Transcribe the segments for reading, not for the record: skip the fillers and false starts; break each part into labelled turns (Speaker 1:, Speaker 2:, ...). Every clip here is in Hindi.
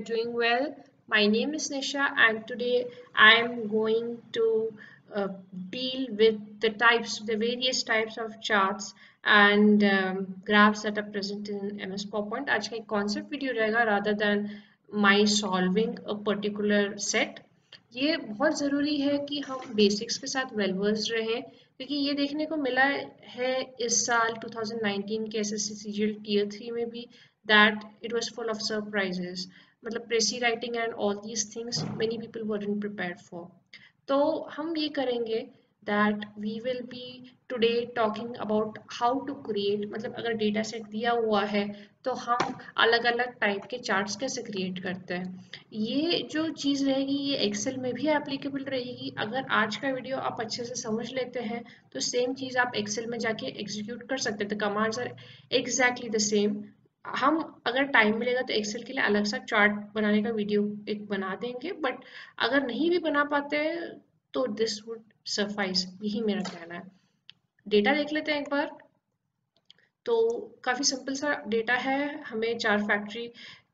Speaker 1: Doing well. My name is Nisha, and today I am going to deal with the various types of charts and graphs that are present in MS PowerPoint. आज का एक concept video रहेगा rather than my solving a particular set. ये बहुत ज़रूरी है कि हम बेसिक्स के साथ वेल वर्स्ड रहें क्योंकि ये देखने को मिला है इस साल 2019 के एसएससी सीजीएल टीयर 3 में भी that it was full of surprises. मतलब प्रेसी writing and all these things many people weren't prepared for. तो हम ये करेंगे that we will be today talking about how to create, मतलब अगर डेटा सेट दिया हुआ है तो हम अलग अलग टाइप के चार्ट्स कैसे क्रिएट करते हैं. ये जो चीज़ रहेगी ये एक्सेल में भी एप्लीकेबल रहेगी. अगर आज का वीडियो आप अच्छे से समझ लेते हैं तो सेम चीज़ आप एक्सेल में जाके एग्जीक्यूट कर सकते हैं. The commands are exactly the same. हम अगर टाइम मिलेगा तो एक्सेल के लिए अलग सा चार्ट बनाने का वीडियो एक बना देंगे, बट अगर नहीं भी बना पाते तो दिस वुड सफाइस, यही मेरा कहना है. डेटा देख लेते हैं एक बार. तो काफ़ी सिंपल सा डेटा है. हमें 4 फैक्ट्री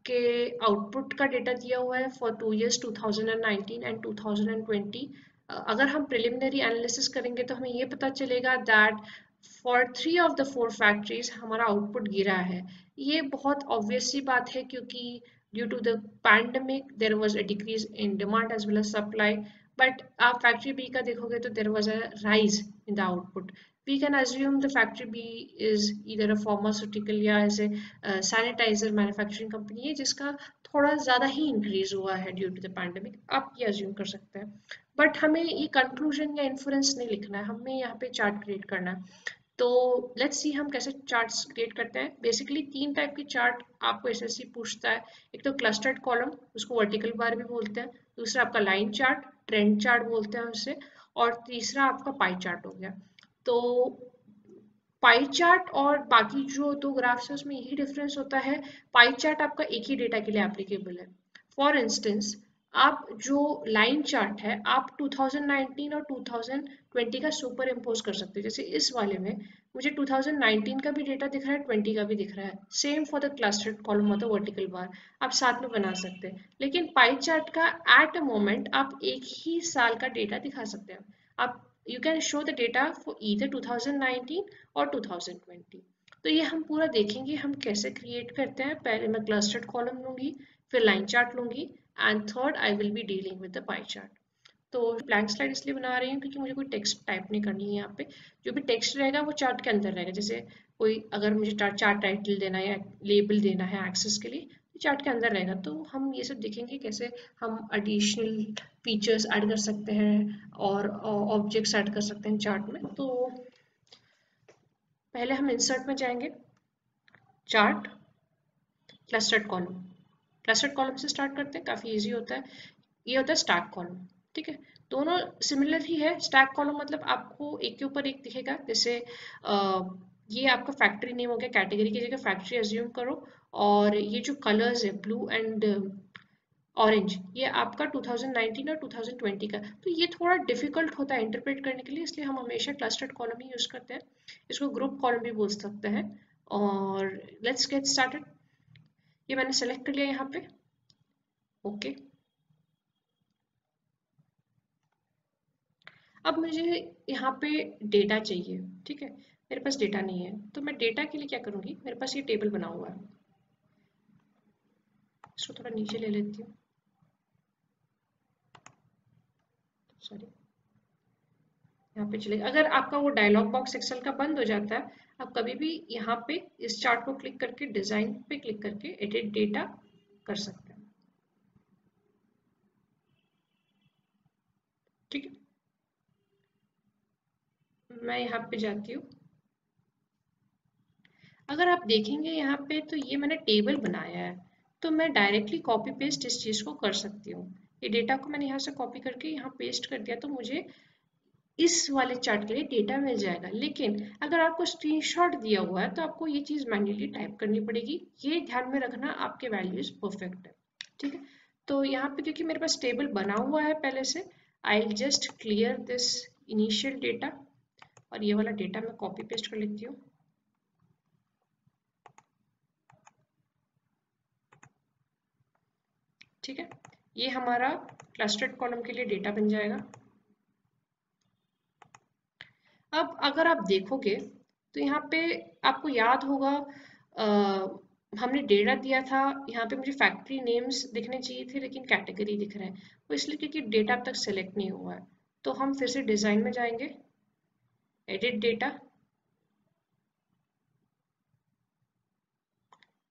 Speaker 1: के आउटपुट का डेटा दिया हुआ है फॉर 2 years 2019 एंड 2020. अगर हम प्रिलिमिनरी एनालिसिस करेंगे तो हमें ये पता चलेगा that for 3 of the 4 factories हमारा आउटपुट गिरा है. ये बहुत ऑब्वियस सी बात है क्योंकि due to the pandemic there was a decrease in demand as well as supply. But आप फैक्ट्री बी का देखोगे तो there was a rise in the output. We can assume the factory B is either a pharmaceutical या ऐसे सैनिटाइजर मैन्युफैक्चरिंग कंपनी है जिसका थोड़ा ज़्यादा ही इंक्रीज हुआ है ड्यू टू द पैंडेमिक. आप ये अज्यूम कर सकते हैं. बट हमें ये कंक्लूजन या इन्फ्रेंस नहीं लिखना है, हमें यहाँ पे चार्ट क्रिएट करना है. तो लेट्स सी हम कैसे चार्ट्स क्रिएट करते हैं. बेसिकली 3 टाइप के चार्ट आपको एसएससी पूछता है. एक तो क्लस्टर्ड कॉलम, उसको वर्टिकल बार भी बोलते हैं. दूसरा आपका लाइन चार्ट, ट्रेंड चार्ट बोलते हैं उसे. और तीसरा आपका पाई चार्ट हो गया. तो पाई चार्ट और बाकी जो 2 ग्राफ्स है उसमें यही डिफरेंस होता है. पाई चार्ट आपका एक ही डेटा के लिए एप्लीकेबल है. फॉर इंस्टेंस आप जो लाइन चार्ट है आप 2019 और 2020 का सुपर इम्पोज कर सकते हैं. जैसे इस वाले में मुझे 2019 का भी डेटा दिख रहा है, 20 का भी दिख रहा है. Same for the clustered column और द वर्टिकल बार आप साथ में बना सकते हैं. लेकिन पाई चार्ट का एट अ मोमेंट आप एक ही साल का डेटा दिखा सकते हैं. आप you can show the data for either 2019 और 2020. तो ये हम पूरा देखेंगे हम कैसे क्रिएट करते हैं. पहले मैं क्लस्टर्ड कॉलम लूंगी, फिर लाइन चार्ट लूंगी and third I will be dealing with the pie chart. तो ब्लैंक स्लाइड इसलिए बना रही हूँ क्योंकि मुझे कोई टेक्स्ट टाइप नहीं करनी है. यहाँ पे जो भी टेक्स्ट रहेगा वो चार्ट के अंदर रहेगा. जैसे कोई अगर मुझे चार्ट टाइटल देना है या लेबल देना है एक्सेस के लिए चार्ट के अंदर रहेगा. तो हम ये सब देखेंगे कैसे हम एडिशनल फीचर्स ऐड कर सकते हैं और ऑब्जेक्ट्स ऐड कर सकते हैं चार्ट में. तो पहले हम इंसर्ट में जाएंगे. Chart, clustered column. Clustered column से स्टार्ट करते हैं, काफ़ी इजी होता है. ये होता है स्टैक कॉलम. ठीक है, दोनों सिमिलर ही है. स्टैक कॉलम मतलब आपको एक के ऊपर एक दिखेगा. जैसे ये आपका फैक्ट्री नेम हो गया, कैटेगरी की जगह फैक्ट्री अज्यूम करो. और ये जो कलर्स है ब्लू एंड ऑरेंज, ये आपका 2019 और 2020 का. तो ये थोड़ा डिफिकल्ट होता है इंटरप्रेट करने के लिए, इसलिए हम हमेशा क्लस्टर्ड कॉलम ही यूज करते हैं. इसको ग्रुप कॉलम भी बोल सकते हैं. और लेट्स गेट स्टार्टेड. ये मैंने सेलेक्ट कर लिया यहाँ पे. ओके. अब मुझे यहाँ पे डेटा चाहिए. ठीक है, मेरे पास डेटा नहीं है तो मैं डेटा के लिए क्या करूँगी. मेरे पास ये टेबल बना हुआ है, इसको थोड़ा नीचे ले लेती हूँ. सॉरी, यहाँ पे चलेगा. अगर आपका वो डायलॉग बॉक्स एक्सेल का बंद हो जाता है, आप कभी भी यहाँ पे इस चार्ट को क्लिक करके डिजाइन पे क्लिक करके एडिट डेटा कर सकते हैं. ठीक है, मैं यहाँ पे जाती हूँ. अगर आप देखेंगे यहाँ पे तो ये मैंने टेबल बनाया है, तो मैं डायरेक्टली कॉपी पेस्ट इस चीज़ को कर सकती हूँ. ये डेटा को मैंने यहाँ से कॉपी करके यहाँ पेस्ट कर दिया तो मुझे इस वाले चार्ट के लिए डेटा मिल जाएगा. लेकिन अगर आपको स्क्रीनशॉट दिया हुआ है तो आपको ये चीज़ मैन्युअली टाइप करनी पड़ेगी. ये ध्यान में रखना, आपके वैल्यूज परफेक्ट है. ठीक है, तो यहाँ पे क्योंकि मेरे पास टेबल बना हुआ है पहले से, I will just clear this initial data और ये वाला डेटा मैं कॉपी पेस्ट कर लेती हूँ. ठीक है, ये हमारा क्लस्टर्ड कॉलम के लिए डेटा बन जाएगा। अब अगर आप देखोगे तो यहाँ पे आपको याद होगा हमने डेटा दिया था, यहाँ पे मुझे फैक्ट्री नेम्स दिखने चाहिए थे लेकिन कैटेगरी दिख रहे हैं, वो इसलिए क्योंकि डेटा अब तक सेलेक्ट नहीं हुआ है। तो हम फिर से डिज़ाइन में जाएंगे, एडिट डेटा,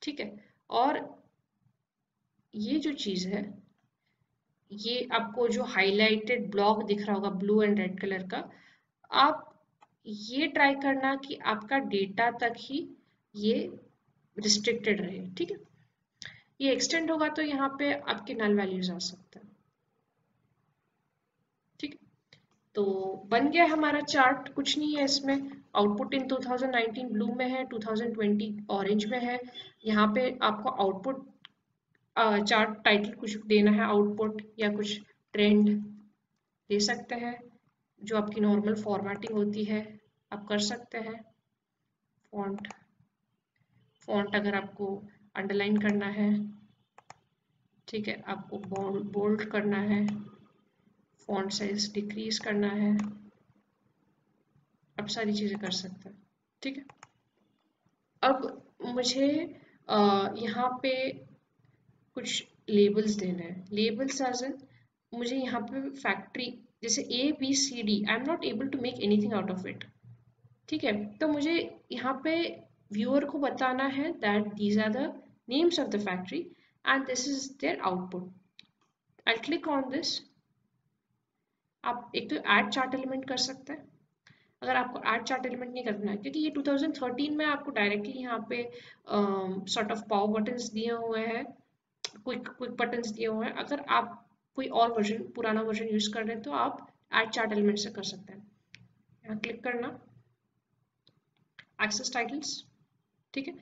Speaker 1: ठीक है, और ये जो चीज़ है, ये आपको जो हाईलाइटेड ब्लॉक दिख रहा होगा ब्लू एंड रेड कलर का, आप ये ट्राई करना कि आपका डेटा तक ही ये रिस्ट्रिक्टेड रहे, ठीक है। ये एक्सटेंड होगा तो यहाँ पे आपके नल वैल्यूज आ सकते हैं, ठीक है। तो बन गया हमारा चार्ट, कुछ नहीं है इसमें। आउटपुट इन 2019 ब्लू में है, 2020 ऑरेंज में है। यहाँ पे आपको आउटपुट चार्ट टाइटल कुछ देना है, आउटपुट या कुछ ट्रेंड दे सकते हैं, जो आपकी नॉर्मल फॉर्मेटिंग होती है आप कर सकते हैं। फॉन्ट फॉन्ट अगर आपको अंडरलाइन करना है, ठीक है, आपको बोल्ड करना है, फॉन्ट साइज डिक्रीज करना है, आप सारी चीज़ें कर सकते हैं, ठीक है। अब मुझे यहाँ पे कुछ लेबल्स देने हैं। लेबल्स एज इन मुझे यहाँ पे फैक्ट्री जैसे ABCD, I am not able to make anything out of it, ठीक है। तो मुझे यहाँ पे व्यूअर को बताना है that these are the names of the factory and this is their output. I click on this. आप एक तो ऐड चार्ट एलिमेंट कर सकते हैं, अगर आपको ऐड चार्ट एलिमेंट नहीं करना है क्योंकि ये 2013 में आपको डायरेक्टली यहाँ पे सॉर्ट ऑफ पावर बटन्स दिए हुए हैं, क्विक बटन्स दिए हुए हैं। अगर आप कोई और वर्जन, पुराना वर्जन यूज कर रहे हैं तो आप ऐड चार्ट एलिमेंट से कर सकते हैं। यहाँ क्लिक करना, एक्सेस टाइटल्स, ठीक है।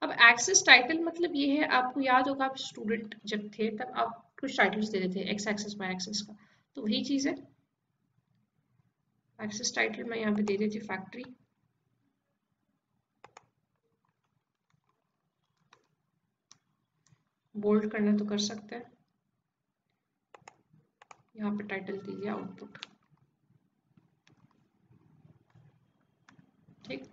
Speaker 1: अब एक्सेस टाइटल मतलब ये है, आपको याद होगा आप स्टूडेंट जब थे तब आप कुछ टाइटल्स देते थे एक्स एक्सेस वाई एक्सेस का, तो वही चीज़ है। एक्सेस टाइटल मैं यहाँ पे दे देती हूँ फैक्ट्री, बोल्ड करना तो कर सकते हैं, यहाँ पे टाइटल दीजिए आउटपुट, ठीक।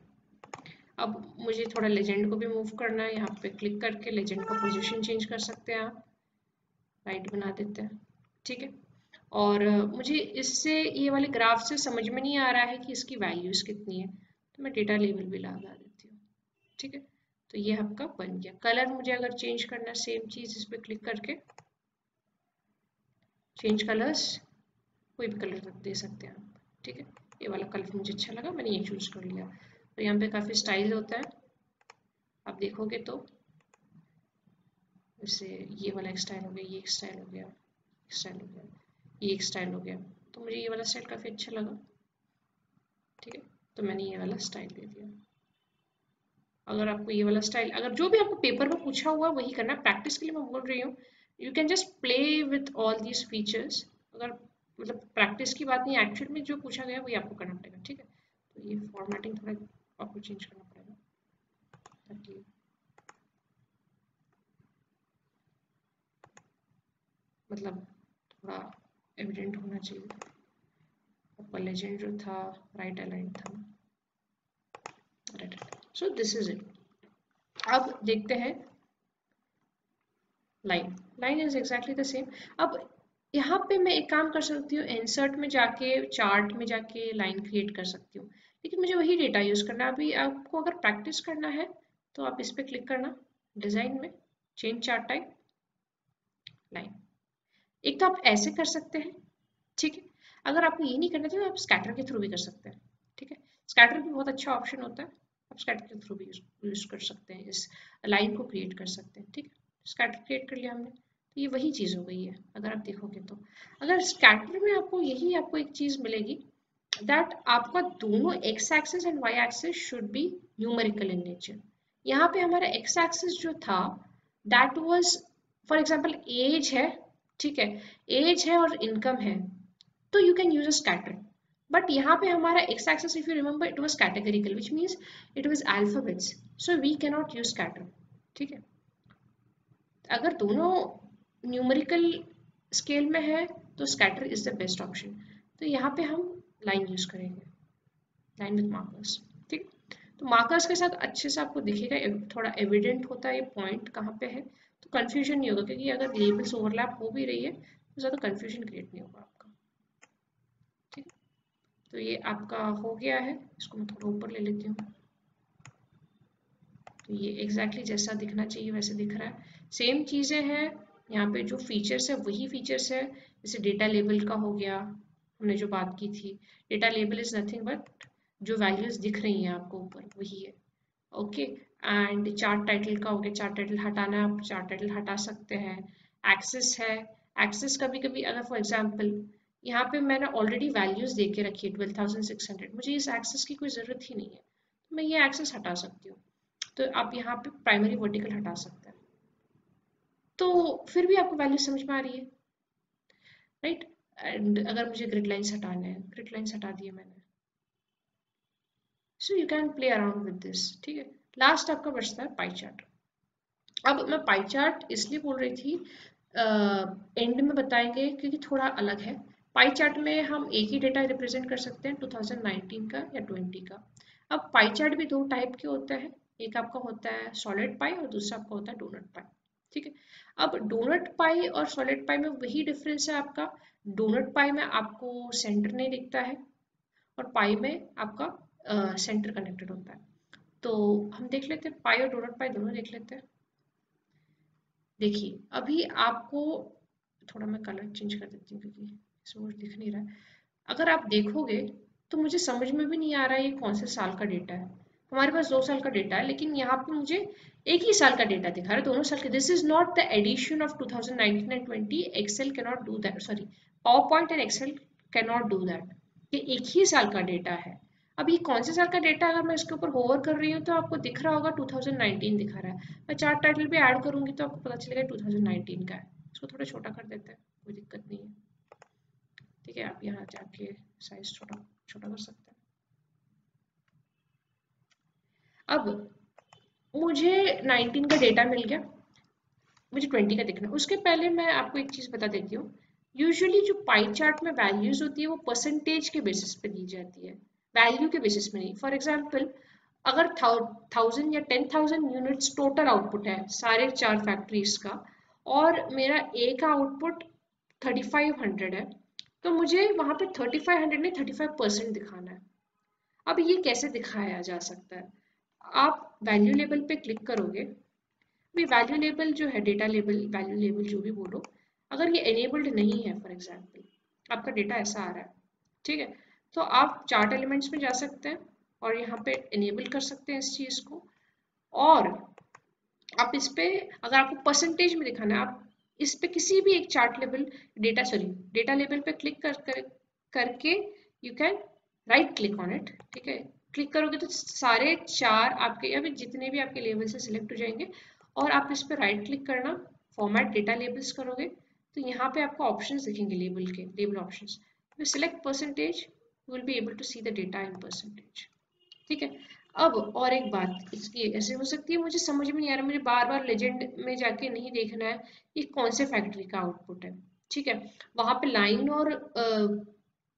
Speaker 1: अब मुझे थोड़ा लेजेंड को भी मूव करना है, यहाँ पे क्लिक करके लेजेंड का पोजीशन चेंज कर सकते हैं आप, राइट बना देते हैं, ठीक है। और मुझे इससे ये वाले ग्राफ से समझ में नहीं आ रहा है कि इसकी वैल्यूज कितनी है, तो मैं डेटा लेवल भी लगा देती हूँ, ठीक है। तो ये आपका बन गया। कलर मुझे अगर चेंज करना, सेम चीज इस पर क्लिक करके चेंज कलर्स, कोई भी कलर दे सकते हैं आप, ठीक है। ये वाला कलर मुझे अच्छा लगा, मैंने ये चूज कर लिया। तो यहाँ पे काफी स्टाइल होता है, आप देखोगे तो जैसे ये वाला एक स्टाइल हो गया, ये एक स्टाइल हो गया, एक स्टाइल हो गया, ये एक स्टाइल हो गया, तो मुझे ये वाला स्टाइल काफी अच्छा लगा, ठीक है। तो मैंने ये वाला स्टाइल दे दिया। अगर आपको ये वाला स्टाइल, अगर जो भी आपको पेपर में पूछा हुआ वही करना है, प्रैक्टिस के लिए मैं बोल रही हूँ। You can just play with all these features, अगर मतलब प्रैक्टिस की बात नहीं, एक्चुअल में जो पूछा गया वही आपको करना पड़ेगा, ठीक है। तो ये फॉर्मेटिंग थोड़ा आपको चेंज करना पड़ेगा ताकि मतलब थोड़ा एविडेंट होना चाहिए। आपका लेजेंड जो था राइट अलाइन था, right. So this is it. अब देखते हैं line. Line is exactly the same. अब यहाँ पे मैं एक काम कर सकती हूँ, इंसर्ट में जाके चार्ट में जाके लाइन क्रिएट कर सकती हूँ, लेकिन मुझे वही डेटा यूज करना है। अभी आपको अगर प्रैक्टिस करना है तो आप इस पर क्लिक करना, डिजाइन में चेंज चार्ट टाइप, लाइन। एक तो आप ऐसे कर सकते हैं, ठीक है। अगर आपको ये नहीं करना चाहिए तो आप स्कैटर के थ्रू भी कर सकते हैं, ठीक है। स्कैटर भी बहुत अच्छा ऑप्शन होता है, आप स्कैटर के थ्रू भी यूज कर सकते हैं, इस लाइन को क्रिएट कर सकते हैं, ठीक है। स्कैटर क्रिएट कर लिया हमने, तो ये वही चीज़ हो गई है। अगर आप देखोगे तो अगर स्कैटर में आपको यही आपको एक चीज़ मिलेगी दैट आपका दोनों X axis and Y axis should be numerical in nature. यहाँ पे हमारा एक्स एक्सिस जो था that was for example as है, ठीक है, एज है और इनकम है, तो you can use a scatter. But यहाँ पे हमारा x axis, if you remember, it was categorical, which means it was alphabets. So we cannot use scatter. ठीक है। अगर दोनों न्यूमेरिकल स्केल में है तो scatter is the best option. तो यहाँ पे हम लाइन यूज करेंगे, लाइन विद मार्कर्स। ठीक, तो मार्कर्स के साथ अच्छे से आपको दिखेगा, थोड़ा एविडेंट होता है ये पॉइंट कहाँ पे है, तो कंफ्यूजन नहीं होगा, क्योंकि अगर लेबल्स ओवरलैप हो भी रही है तो ज़्यादा कंफ्यूजन क्रिएट नहीं होगा आपका। ठीक, तो ये आपका हो गया है, इसको मैं थोड़ा ऊपर ले लेती हूँ। तो ये एग्जैक्टली जैसा दिखना चाहिए वैसे दिख रहा है। सेम चीज़ें हैं यहाँ पे, जो फीचर्स है वही फीचर्स है। जैसे डेटा लेबल का हो गया, हमने जो बात की थी, data label is nothing but जो वैल्यूज दिख रही हैं आपको ऊपर वही है। ओके, एंड चार्ट टाइटल का हो गया, चार्ट टाइटल हटाना है आप चार्ट टाइटल हटा सकते हैं। एक्सेस है, एक्सेस कभी कभी अगर फॉर एग्जांपल यहाँ पे मैंने ऑलरेडी वैल्यूज दे के रखी है 12,600, मुझे इस एक्सेस की कोई ज़रूरत ही नहीं है, तो मैं ये एक्सेस हटा सकती हूँ। तो आप यहाँ पे प्राइमरी वर्टिकल हटा सकते हैं, तो फिर भी आपको वैल्यू समझ में आ रही है, राइट। एंड अगर मुझे ग्रिड लाइन्स हटाने हैं, ग्रिड लाइन्स हटा दिए मैंने। So you can play around with this. ठीक है, लास्ट आपका बचता है पाई चार्ट। अब मैं पाई चार्ट इसलिए बोल रही थी, एंड में बताएंगे क्योंकि थोड़ा अलग है। पाई चार्ट में हम एक ही डेटा रिप्रेजेंट कर सकते हैं 2019 का या 20 का। अब पाई चार्ट भी दो टाइप के होते हैं, एक आपका होता है सॉलिड पाई और दूसरा आपका होता है डोनट पाई। ठीक है, अब डोनट पाई और सॉलिड पाई में वही डिफरेंस है आपका, डोनट पाई में आपको सेंटर नहीं दिखता है और पाई में आपका सेंटर कनेक्टेड होता है। तो हम देख लेते हैं पाई और डोनट पाई दोनों देख लेते हैं। देखिए अभी आपको थोड़ा मैं कलर चेंज कर देती हूँ क्योंकि इसमें कुछ दिख नहीं रहा है। अगर आप देखोगे तो मुझे समझ में भी नहीं आ रहा है ये कौन से साल का डेटा है। हमारे पास 2 साल का डेटा है, लेकिन यहाँ पे मुझे एक ही साल का डेटा दिखा रहा है, दोनों साल के। This is not the addition of 2019 and 20। Excel can not do that, sorry power point and Excel can not do that. ये एक ही साल का डेटा है। अब ये कौन से साल का डेटा, अगर मैं इसके ऊपर होवर कर रही हूँ तो आपको दिख रहा होगा 2019 दिखा रहा है। मैं चार्ट टाइटल भी ऐड करूंगी तो आपको पता चलेगा 2019 का है। इसको थोड़ा छोटा कर देते हैं, कोई दिक्कत नहीं है। ठीक है, आप यहाँ जाके साइज छोटा छोटा कर सकते हैं। अब मुझे 19 का डेटा मिल गया, मुझे 20 का देखना है। उसके पहले मैं आपको एक चीज़ बता देती हूँ। यूजुअली जो पाई चार्ट में वैल्यूज होती है वो परसेंटेज के बेसिस पे दी जाती है, वैल्यू के बेसिस में नहीं। फॉर एग्जाम्पल अगर 1000 या 10,000 यूनिट्स टोटल आउटपुट है सारे 4 फैक्ट्रीज का, और मेरा ए का आउटपुट 3500 है, तो मुझे वहाँ पे 3500 नहीं 35% दिखाना है। अब ये कैसे दिखाया जा सकता है, आप वैल्यू लेवल पे क्लिक करोगे। भी वैल्यू लेबल जो है, डेटा लेबल, वैल्यू लेबल जो भी बोलो, अगर ये एनेबल्ड नहीं है, फॉर एग्जांपल आपका डेटा ऐसा आ रहा है, ठीक है, तो आप चार्ट एलिमेंट्स में जा सकते हैं और यहाँ पे एनेबल कर सकते हैं इस चीज़ को। और आप इस पे अगर आपको परसेंटेज में दिखाना है, आप इस पे किसी भी एक चार्ट लेबल डेटा लेबल पे क्लिक करके you can write click on it. ठीक है, क्लिक करोगे तो सारे 4 आपके या फिर जितने भी आपके लेवल से सिलेक्ट हो जाएंगे, और आप इस पे राइट क्लिक करना, फॉर्मेट डेटा लेबल्स करोगे तो यहाँ पे आपको ऑप्शंस दिखेंगे, लेबल के label options. Select percentage, you will be able to see the data in percentage. ठीक है, अब और एक बात इसकी ऐसे हो सकती है, मुझे समझ में नहीं आ रहा, मुझे बार बार लेजेंड में जाके नहीं देखना है ये कौन से फैक्ट्री का आउटपुट है। ठीक है, वहां पे लाइन और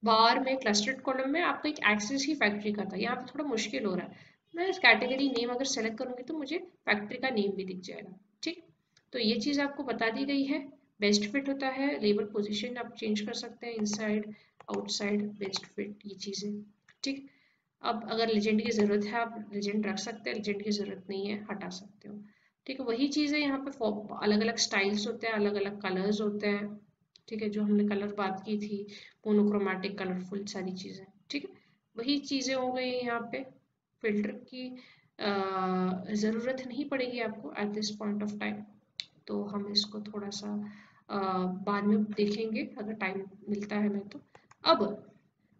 Speaker 1: बार में क्लस्टर्ड कॉलम में आपका एक एक्सेस ही फैक्ट्री का था, यहाँ पे थोड़ा मुश्किल हो रहा है। मैं इस कैटेगरी नेम अगर सेलेक्ट करूंगी तो मुझे फैक्ट्री का नेम भी दिख जाएगा। ठीक, तो ये चीज़ आपको बता दी गई है। बेस्ट फिट होता है, लेबल पोजीशन आप चेंज कर सकते हैं, इनसाइड आउटसाइड बेस्ट फिट, ये चीज़ें। ठीक, अब अगर लेजेंड की ज़रूरत है आप लेजेंड रख सकते हैं, लेजेंड की ज़रूरत नहीं है हटा सकते हो। ठीक है, वही चीज़ है, यहाँ पे अलग अलग स्टाइल्स होते हैं, अलग अलग कलर्स होते हैं। ठीक है, जो हमने कलर बात की थी, मोनोक्रोमेटिक, कलरफुल, सारी चीज़ें। ठीक है, वही चीज़ें हो गई यहाँ पे। फिल्टर की ज़रूरत नहीं पड़ेगी आपको at this point of time, तो हम इसको थोड़ा सा बाद में देखेंगे अगर टाइम मिलता है हमें तो। अब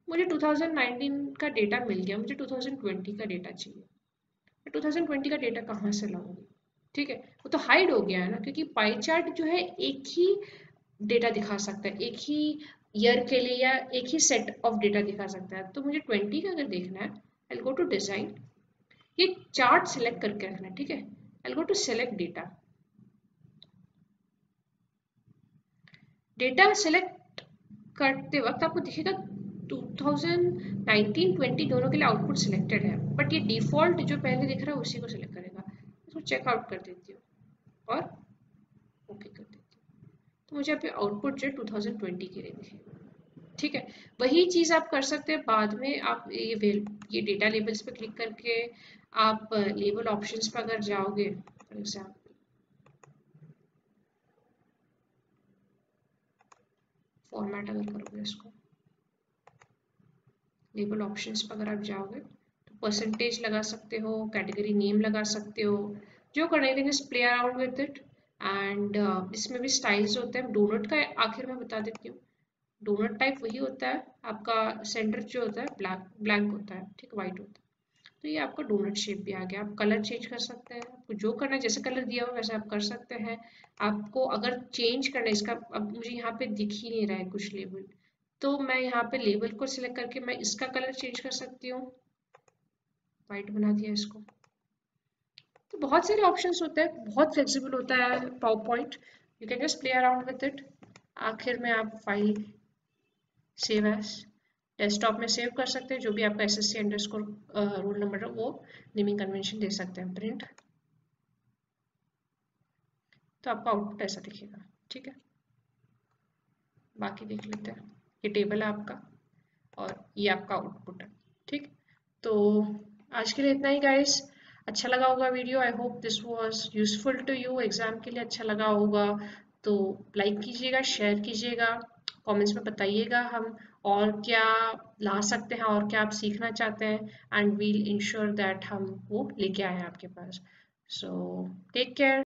Speaker 1: मुझे 2019 का डेटा मिल गया, मुझे 2020 का डेटा चाहिए। मैं 2020 का डेटा कहाँ से लाऊंगी? ठीक है, वो तो हाइड हो गया है ना, क्योंकि पाई चार्ट जो है एक ही डेटा दिखा सकता है, एक ही ईयर के लिए या एक ही सेट ऑफ डेटा दिखा सकता है। तो मुझे 20 का अगर देखना है, आई गो टू डिजाइन, ये चार्ट सिलेक्ट करके रखना है। ठीक है, I go to select data, data select करते वक्त आपको दिखेगा 2019-20 दोनों के लिए आउटपुट सिलेक्टेड है, बट ये डिफॉल्ट जो पहले दिख रहा है उसी को सिलेक्ट करेगा। इसको चेकआउट कर देती हूँ और ओके कर देती हूँ, तो मुझे अभी आउटपुट जो 2020 के लिए दिखेगा। ठीक है, वही चीज़ आप कर सकते हैं बाद में। आप ये डेटा लेबल्स पे क्लिक करके आप लेबल ऑप्शंस पर अगर जाओगे, फॉर एग्जाम्पल फॉर्मेट अगर करोगे इसको, लेबल ऑप्शंस पर अगर आप जाओगे तो परसेंटेज लगा सकते हो, कैटेगरी नेम लगा सकते हो, जो करना है just play around with it. And इसमें भी स्टाइल्स होते हैं। डोनट का आखिर में बता देती हूँ। डोनट टाइप वही होता है, आपका सेंटर जो होता है ब्लैक ब्लैंक होता है, ठीक, वाइट होता है। तो ये आपका डोनट शेप भी आ गया। आप कलर चेंज कर सकते हैं, आपको जो करना है, जैसे कलर दिया हो वैसे आप कर सकते हैं। आपको अगर चेंज करना है इसका, अब मुझे यहाँ पे दिख ही नहीं रहा है कुछ लेबल, तो मैं यहाँ पे लेबल को सिलेक्ट करके मैं इसका कलर चेंज कर सकती हूँ, वाइट बना दिया इसको। तो बहुत सारे ऑप्शंस होते हैं, बहुत फ्लेक्सिबल होता है power point. You can just play around with it. आखिर में आप फाइल सेव एज डेस्कटॉप में सेव कर सकते हैं, जो भी आपका SSC अंडरस्कोर रोल नंबर है वो नेमिंग कन्वेंशन दे सकते हैं, प्रिंट, तो आपका आउटपुट ऐसा दिखेगा। ठीक है, बाकी देख लेते हैं। ये टेबल है आपका और ये आपका आउटपुट है। ठीक, तो आज के लिए इतना ही गाइस। अच्छा लगा होगा video, I hope this was useful to you, exam के लिए अच्छा लगा होगा। तो लाइक कीजिएगा, शेयर कीजिएगा, कमेंट्स में बताइएगा हम और क्या ला सकते हैं और क्या आप सीखना चाहते हैं, एंड वील इंश्योर दैट हम वो लेके आए हैं आपके पास। So take care.